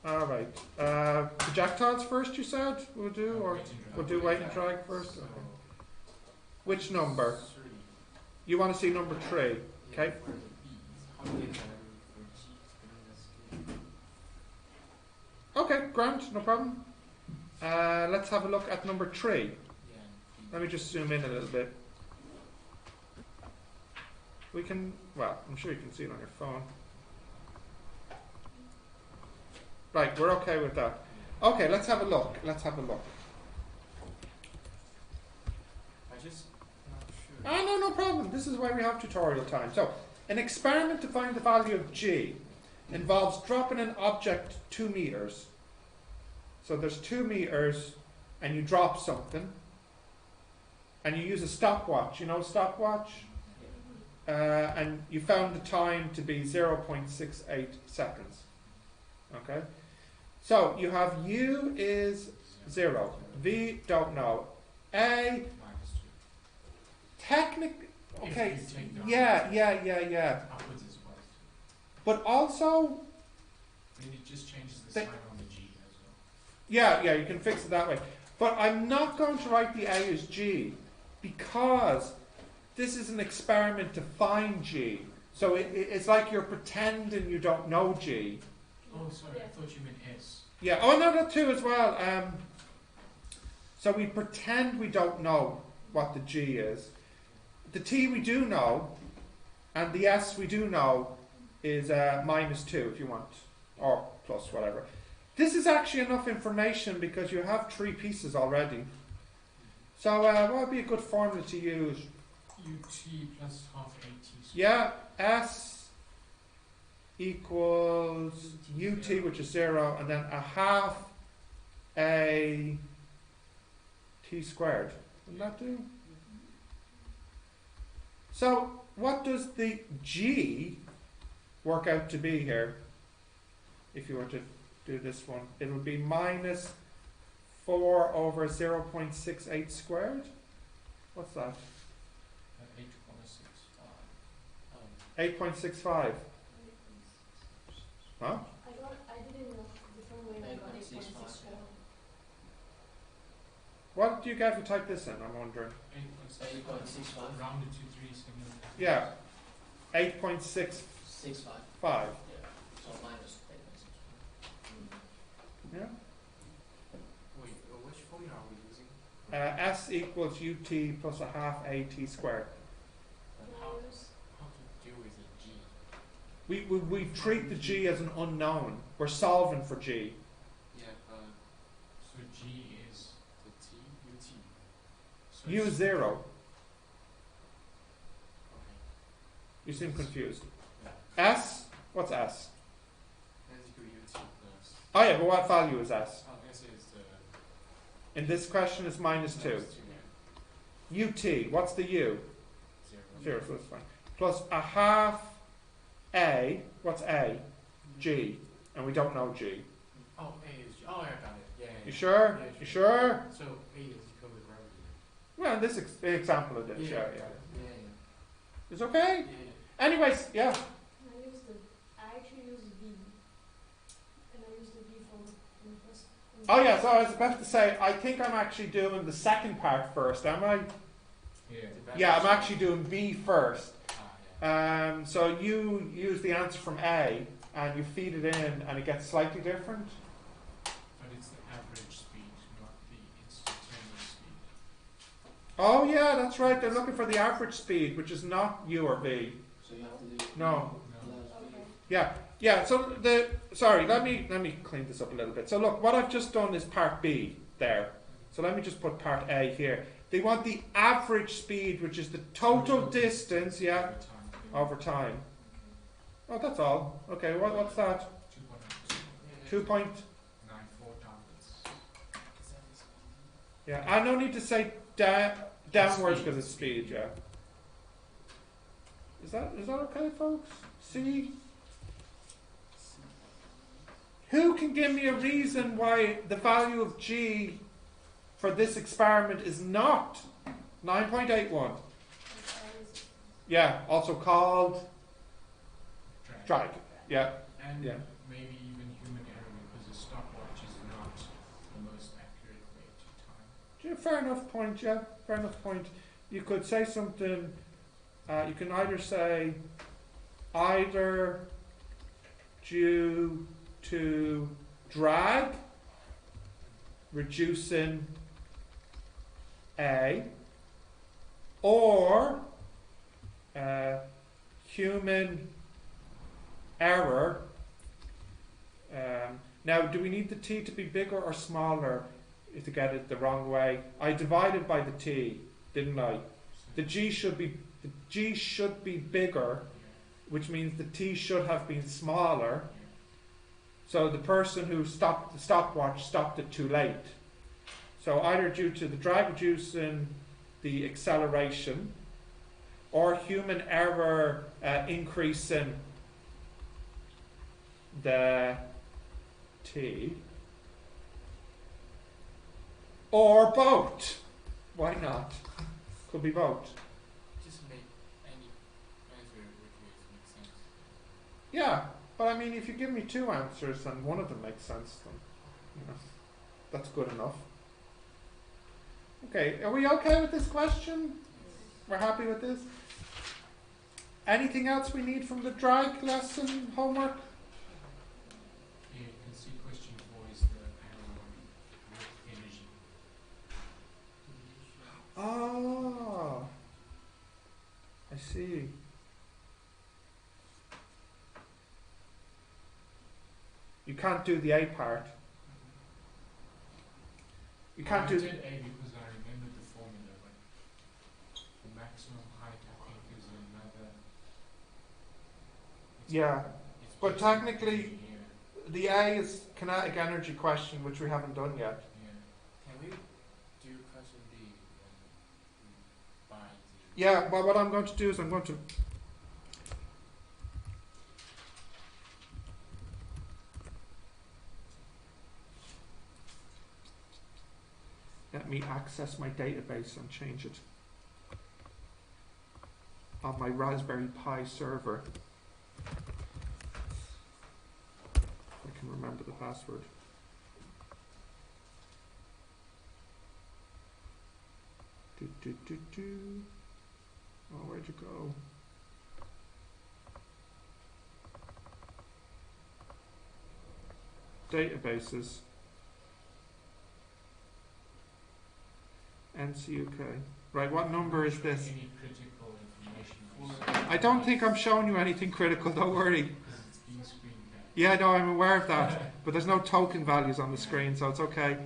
All right. Projectiles first, you said we'll do, or we'll do weight and drag first. So, Okay. Which number? 3. You want to see number 3? Yeah, Okay. for the bees. How do you get for G? Okay, grand, no problem. Let's have a look at number 3. Yeah. Let me just zoom in a little bit. We can, well, I'm sure you can see it on your phone. Right, we're okay with that. Okay, let's have a look. Let's have a look. I just not sure. Ah, no, no problem. This is why we have tutorial time. So, an experiment to find the value of G involves dropping an object 2 meters. So there's 2 meters, and you drop something, and you use a stopwatch. You know stopwatch? And you found the time to be 0.68 seconds. Okay? So you have U is 0. V, don't know. A, -2. technically, okay, If you take the yeah. Upwards is what? But also, I mean, it just changes the The- sign on the G as well. yeah, you can fix it that way. But I'm not going to write the A as G because this is an experiment to find G. So it's like you're pretending you don't know G. Oh, sorry, I thought you meant S. Yeah, oh no, that too as well. So we pretend we don't know what the G is. The T we do know, and the S we do know is -2 if you want, or plus, whatever. This is actually enough information because you have 3 pieces already. So what would be a good formula to use? UT plus half AT. Yeah, S equals UT, which is 0, and then a half a T squared. Wouldn't that do? So what does the G work out to be here? If you were to do this one, it would be -4 over 0.68 squared. What's that? 8.65. Huh? I didn't know the phone when I got 8.64. What do you get if you type this in? I'm wondering. 8.65. Rounded to 3 is going to. Yeah, 8.65. 65. Yeah. So minus 8.65. Yeah. Wait, which formula are we using? S equals UT plus a half AT squared. And how to deal with the G? We treat the G as an unknown. We're solving for G. Yeah, so G is the T, UT. So U is 0. Okay. You seem confused. Yeah. S? What's S? Then you go UT plus. Oh yeah, but what value is S? Oh, S is the. In this question it's -2. Yeah. UT, what's the U? 0. 0, so that's fine. Plus a half A, what's A? G. And we don't know G. Oh, A is G. Oh, I got it. Yeah. You sure? Yeah, You sure? So A is equal to gravity. Well, in this example of this, yeah. Yeah. It's okay? Yeah. Anyways, yeah. I actually used V. And I used the V from the first. Oh yeah, so I was about to say, I think I'm actually doing the second part first, am I? Yeah. Yeah, I'm actually doing B first. Ah, yeah. So you use the answer from A, and you feed it in, and it gets slightly different. But it's the average speed, not the instantaneous speed. Oh yeah, that's right, they're looking for the average speed, which is not U or V. So you have to do. No. No. Okay. Yeah, so sorry, let me clean this up a little bit. So look, what I've just done is part B there. So let me just put part A here. They want the average speed, which is the total distance, yeah, over time. Oh, that's all. Okay, what's that? 2 point. 2.94 tablets. Yeah, I no need to say downwards because it's speed. Yeah. Is that okay, folks? C. Who can give me a reason why the value of G for this experiment is not 9.81? Yeah, also called drag. Yeah. And Yeah. maybe even human error because the fair enough point, yeah, fair enough point. You could say something, you can either say either due to drag reducing A, or human error. Now, do we need the t to be bigger or smaller to get it the wrong way? I divided by the t, didn't I? The g should be bigger, which means the t should have been smaller. So the person who stopped the stopwatch stopped it too late. So either due to the drag reducing the acceleration, or human error increasing the t, or both. Why not? Could be both. Just make any answer make sense. Yeah, but I mean, if you give me two answers and one of them makes sense, then you know, that's good enough. Okay, are we okay with this question? We're happy with this? Anything else we need from the drag lesson homework? Yeah, you can see question 4 is the arrow with energy. Ah, I see. You can't do the A part. You can't I do. did A because I remembered the formula, but the maximum height I think is another. Yeah, it's but based technically- on the A is kinetic energy question, which we haven't done yet. yeah. Can we do question B and bind the... Yeah, well, what I'm going to do is I'm going to. Let me access my database and change it on my Raspberry Pi server. If I can remember the password. Oh, where'd you go? Databases. NCUK. Right, what number is this? Any critical information? I don't think I'm showing you anything critical, don't worry. Because it's being screen capped. Yeah, no, I'm aware of that. But there's no token values on the screen, so it's okay.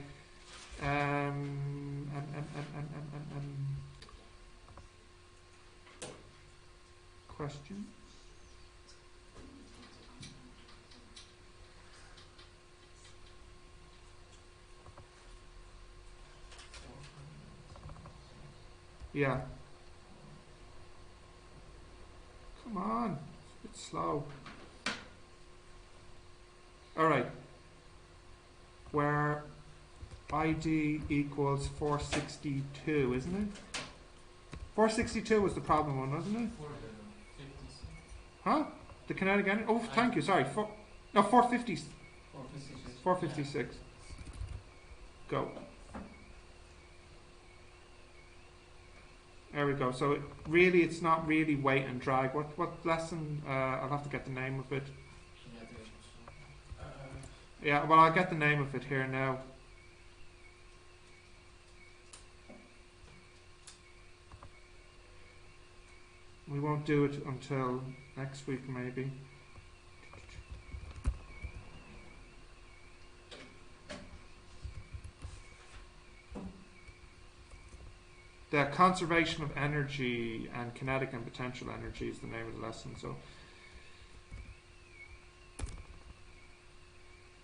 Question? Yeah. Come on, it's a bit slow. All right. Where ID equals 462, isn't it? 462 was the problem one, wasn't it? For the 56. Huh? The kinetic energy? Oh, thank you, sorry. 450. 456. 456. Go. There we go. So really, it's not really weight and drag. What lesson? I'll have to get the name of it. Yeah, well, I'll get the name of it here now. We won't do it until next week, maybe. The conservation of energy and kinetic and potential energy is the name of the lesson. So,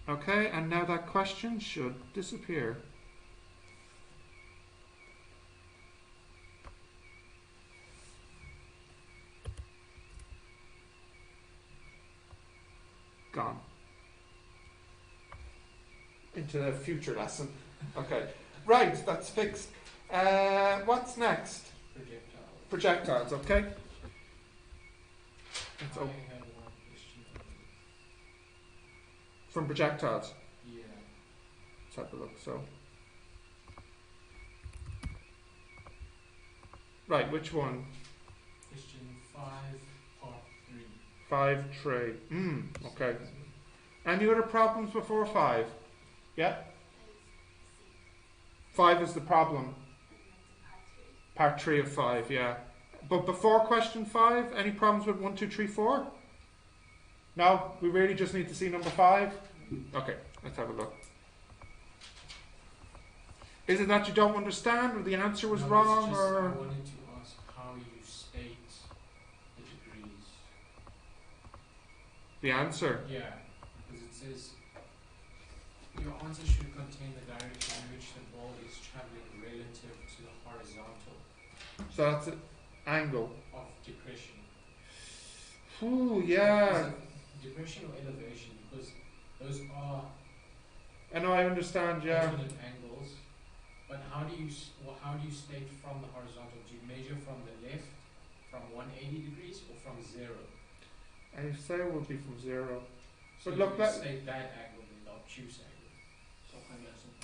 okay, and now that question should disappear. Gone. Into the future lesson. Okay, right, that's fixed. What's next? Projectile. Projectiles, okay? Let's I op- had one question. from projectiles. Yeah. Let's have a look. So, Right, which one? Question 5, part 3. 5, 3. Okay. Any other problems before 5? Yeah? 5 is the problem. Part 3 of 5, yeah. But before question 5, any problems with 1, 2, 3, 4? No? We really just need to see number 5? Okay, let's have a look. Is it that you don't understand, or the answer was No, it's wrong, just, or? I wanted to ask how you state the degrees. The answer? Yeah, because it says your answer should contain the direction in which the ball is traveling relative to the horizontal So that's an angle. of depression. Ooh, Is yeah. it depression or elevation? Because those are I know, I understand, yeah. alternate angles. But how do you state from the horizontal? Do you measure from the left, from 180 degrees, or from 0? I say it would be from 0. So But you look, would that, state that angle, then the obtuse angle.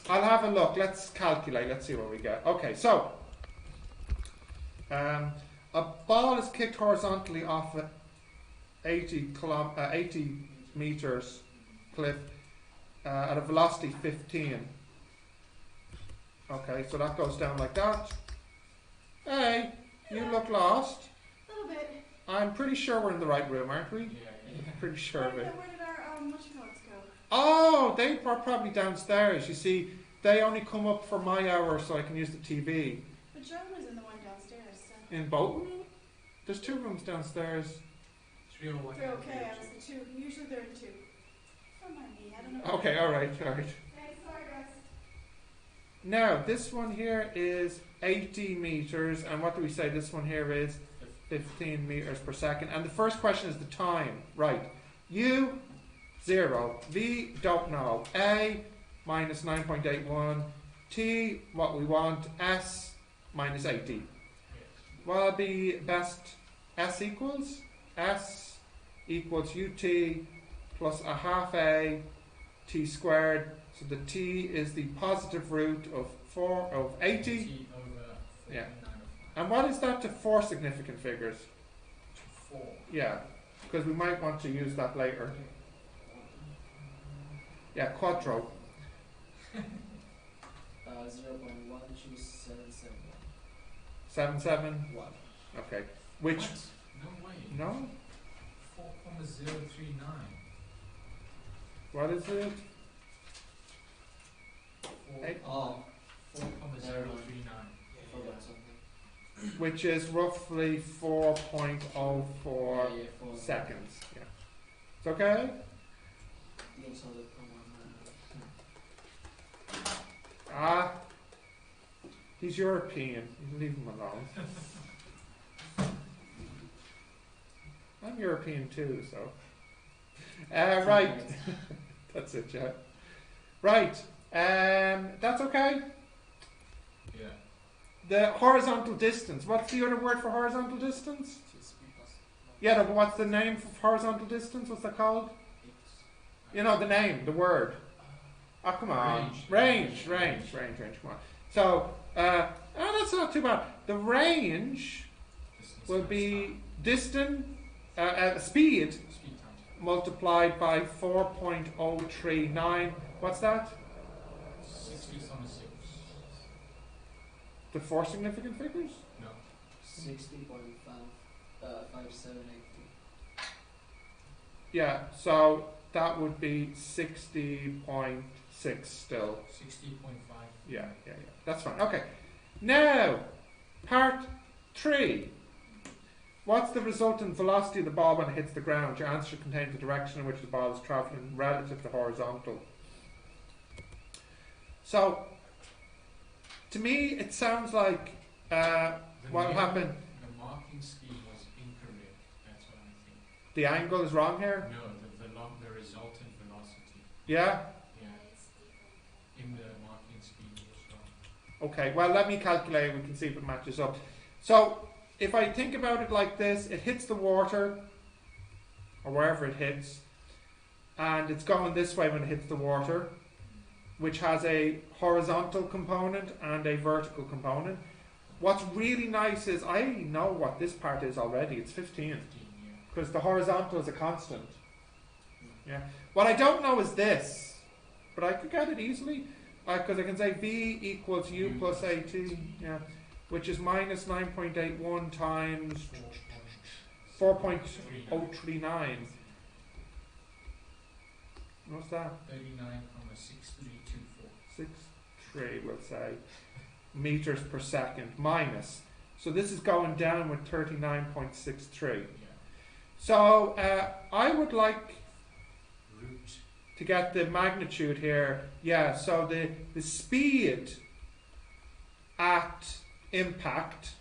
I'll have a look. Let's calculate. Let's see what we get. Okay, so a ball is kicked horizontally off a 80 meters cliff at a velocity 15. Okay, so that goes down like that. Hey, you look lost. A little bit. I'm pretty sure we're in the right room, aren't we? Yeah. Pretty sure of it. Where did our whatchamacallits go? Oh, they are probably downstairs. You see, they only come up for my hour so I can use the TV. But Joan was in the one downstairs, so. In Bolton? There's 2 rooms downstairs. 301. They're okay, I was the two. Usually they're in two. Don't mind me, I don't know. Okay, alright. Okay, sorry guys. Now, this one here is 80 meters, and what do we say this one here is? 15 meters per second. And the first question is the time. Right. U, 0. V, don't know. A, minus 9.81. T, what we want. S, minus 80. Well, it'd be best S equals? S equals UT plus a half A T squared. So the T is the positive root of 80. T over Yeah. 49 And what is that to 4 significant figures? to 4. Yeah, because we might want to use that later. Yeah, quattro. 0.12771. 771. Okay. Which? What? No way. No. 4,039. What is it? 4,039. Oh, 4,039. forgot something. Which is roughly 4.04 Yeah, 4. seconds. Yeah. It's okay. Looks on the common. Ah, he's European. You leave him alone. I'm European too, so. Right. That's it, yeah. Right. That's okay. Yeah. The horizontal distance. What's the other word for horizontal distance? Yeah, no, but what's the name for horizontal distance? What's that called? You know, the name, the word. Oh, come on. Range. Come on. So, that's not too bad. The range Distance will times be time. speed Speed times time. multiplied by 4.039. What's that? 60 on a 6. The 4 significant figures? No. 60.5783. Yeah, so that would be 60.6 still. 60.5. Yeah. That's fine. Okay. Now, part 3. What's the resultant velocity of the ball when it hits the ground? Your answer contains the direction in which the ball is travelling relative to horizontal. So, to me, it sounds like what happened. The marking scheme was incorrect. That's what I think. The angle is wrong here. No, the resultant velocity. Yeah. Yeah. In the marking scheme was wrong. Okay. Well, let me calculate. We can see if it matches up. So, if I think about it like this, it hits the water, or wherever it hits, and it's going this way when it hits the water, which has a horizontal component and a vertical component. what's really nice is I know what this part is already. It's 15. 15, yeah. Because the horizontal is a constant. Yeah. What I don't know is this, but I could get it easily. Because I can say V equals U plus AT, yeah, which is minus 9.81 times 4.039. What's that? 39,6324. 63, we'll say, meters per second, minus. So this is going down with 39.63. Yeah. So I would like Root. to get the magnitude here. Yeah, so the speed at impact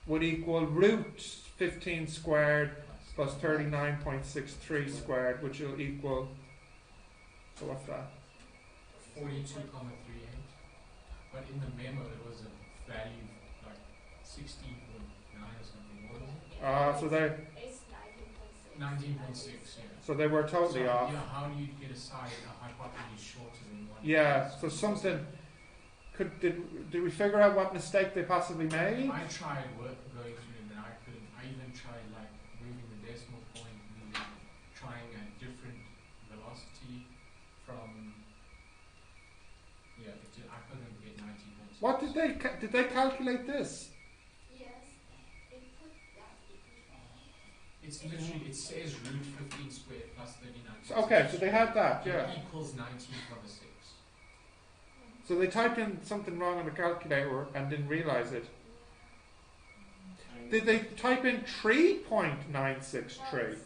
would equal root 15 squared plus 39.63 squared, which will equal, so what's that? 42,38. But in the memo there was a value like 16.9 or something. What was it? So they It's 19.6. 19.6, yeah. so they were totally So, off. Yeah, how do you get a side, a hypotenuse shorter than one? Yeah, so something did we figure out what mistake they possibly made? I tried going through it and I couldn't. I even tried like moving the decimal point, trying a different velocity from. Yeah, I couldn't get 19.6. What did they calculate this? Yes. It put that equation. It's literally, it says root 15 squared plus 39. So, okay, so they had that, yeah. Equals 19.6. So they typed in something wrong on the calculator and didn't realize it. Did they type in 3.963? 39.6.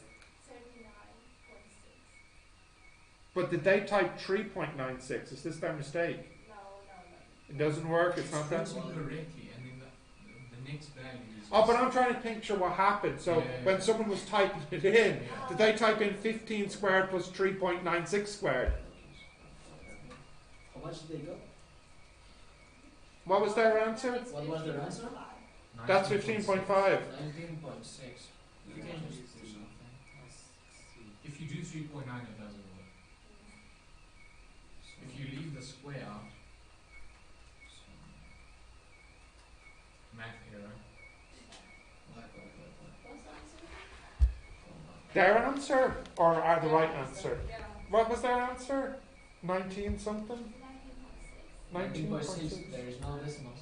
But did they type 3.96? Is this their mistake? No. It doesn't work, it's not that. It's incorrectly, and then the next value is. Oh, but I'm trying to picture what happened. So Yeah. when someone was typing it in, Yeah. did they type in 15 squared plus 3.96 squared? How much did they go? What was their answer? What was their answer? That's 15.5. 19.6. You can just do something. If you do 3.9, it doesn't work. If you leave the square out, math error. What? What's the answer? Their answer or are the right answer? Yeah. What was their answer? 19 something? 19.6. 19.6. There is no decimals.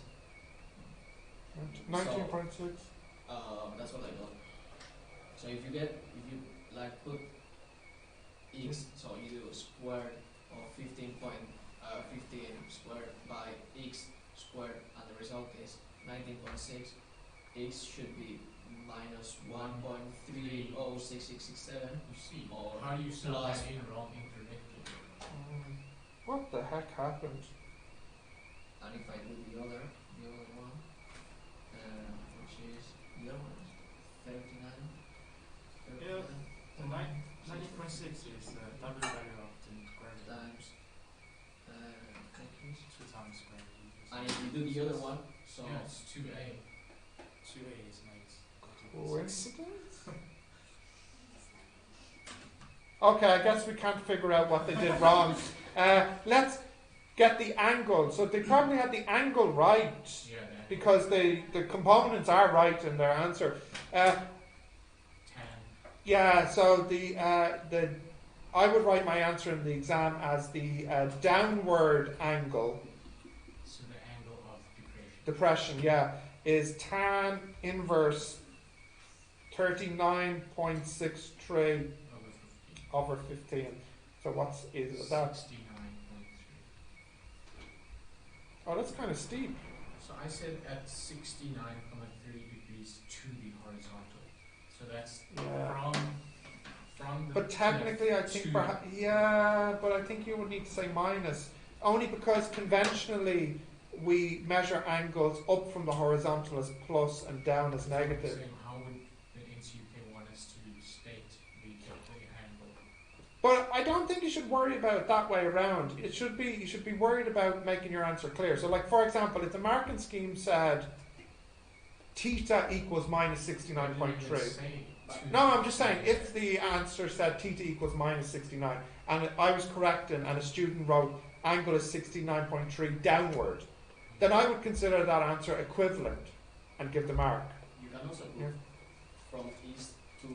19.6. That's what I got. So if you like put x, so you do squared of 15 squared by x squared, and the result is 19.6. X should be minus 1.306667. You see, Or how do you sum plus- that in wrong incorrectly? What the heck happened? And if I do the other one, which is the other one, 39. Yeah. The 90.6 is the double value of the square root. Times Two times square root. and if you do the other one, so Yeah, it's 2a. 2a is nice. Coincidence? Okay, I guess we can't figure out what they did wrong. Let's get the angle. So they probably had the angle right Yeah, that. because the components are right in their answer. 10. Yeah, so I would write my answer in the exam as the downward angle, So the angle of depression, depression. yeah, is tan inverse 39.63 Over 15. over 15. So what's is that? 69.3. Oh, that's kind of steep. So I said at 69.3 degrees to the horizontal. So that's Yeah. from the But technically, I think to- perhaps, yeah, but I think you would need to say minus, only because conventionally we measure angles up from the horizontal as plus and down as negative. So how would the NCUK want us to state the angle? But I don't think you should worry about it that way around. It should be, you should be worried about making your answer clear. So like, for example, if the marking scheme said theta equals minus 69.3. No, I'm just saying, if the answer said theta equals minus 69, and I was correcting, and a student wrote angle is 69.3 downward, then I would consider that answer equivalent and give the mark. You can also go Yeah. from east to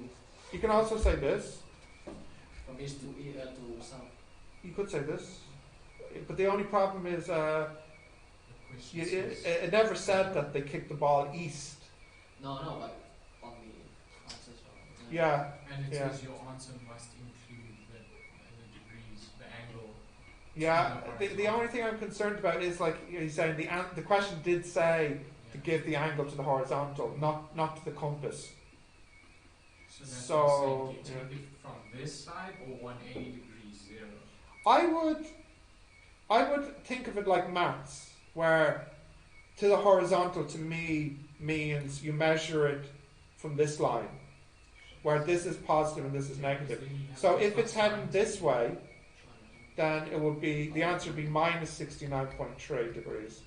You can also say this. to south. You could say this. But the only problem is The question says, it never said that they kicked the ball east. No, but on the answers. Yeah. and it Yeah. says your answer must include the degrees, the angle. Yeah, the only thing I'm concerned about is like he's saying the question did say to Yeah. give the angle to the horizontal, not to the compass. So that's So, what I'm saying, do you yeah. take it from this side or 180 degrees, 0? I would think of it like maths, where to the horizontal to me means you measure it from this line, where this is positive and this is negative. Then you have So to if it's plus heading minus. this way, then it would be the answer would be minus 69.3 degrees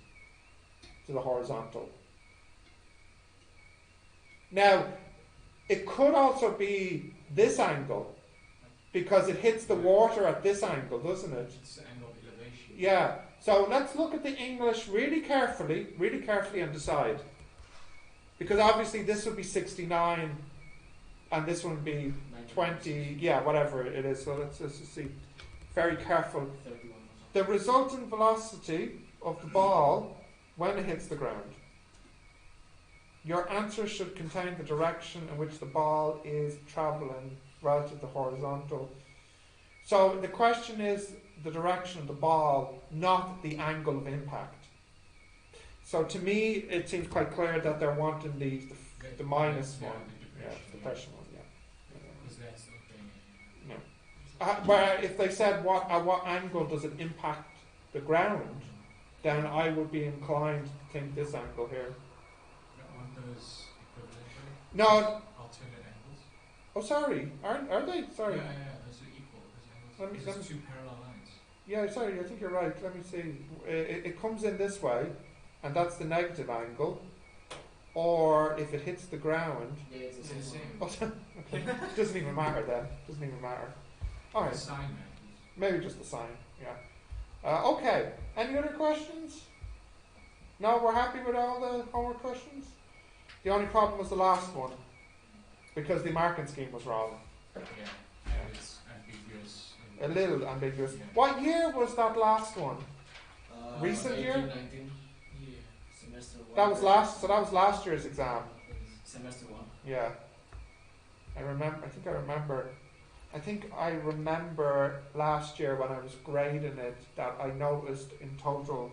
to the horizontal. Now, it could also be this angle because it hits the water at this angle, doesn't it? It's the angle of elevation. Yeah. So let's look at the English really carefully and decide. Because obviously this would be 69 and this one would be 20, yeah, whatever it is. So let's just see. Very careful. 31 The resultant velocity of the ball when it hits the ground. Your answer should contain the direction in which the ball is travelling relative to horizontal. So the question is the direction of the ball, not the angle of impact. So to me, it seems quite clear that they're wanting the minus Yeah, one. the Yeah, depression, the yeah. depression one, yeah. Because that's okay. Yeah. Where if they said at what angle does it impact the ground, then I would be inclined to think this angle here. Aren't those equivalent? No, Alternate angles? oh sorry, are they? Sorry. Yeah, those are equal. Those angles. Let me- Because let it's me- two parallel lines. Yeah, sorry, I think you're right. Let me see. It comes in this way, and that's the negative angle. Or if it hits the ground, Yeah, it's the It's the same. same. okay. Doesn't even matter then. Doesn't even matter. All The right, sign matters. maybe just the sign. Yeah. Okay. Any other questions? No, we're happy with all the homework questions. The only problem was the last one, because the marking scheme was wrong. Yeah, and it's ambiguous. A little ambiguous. Yeah. What year was that last one? Recent 18, year? 19, Yeah. semester 1. That was last. So that was last year's exam. Semester 1. Yeah. I think I remember last year when I was grading it that I noticed in total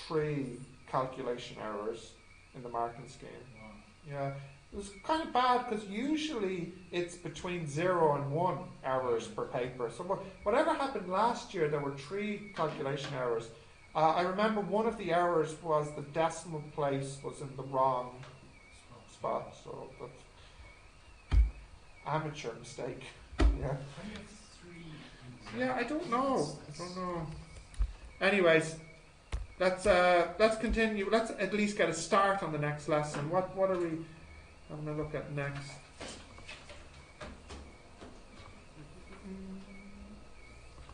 3 calculation errors in the marking scheme. Wow. Yeah. It was kind of bad because usually it's between 0 and 1 errors per paper. So whatever happened last year, there were 3 calculation errors. I remember one of the errors was the decimal place was in the wrong spot. So that's amateur mistake. Yeah. Why do you have 3 Yeah, I don't exams? know. I That's- don't know. Anyways, let's continue. Let's at least get a start on the next lesson. What are we having a look at next?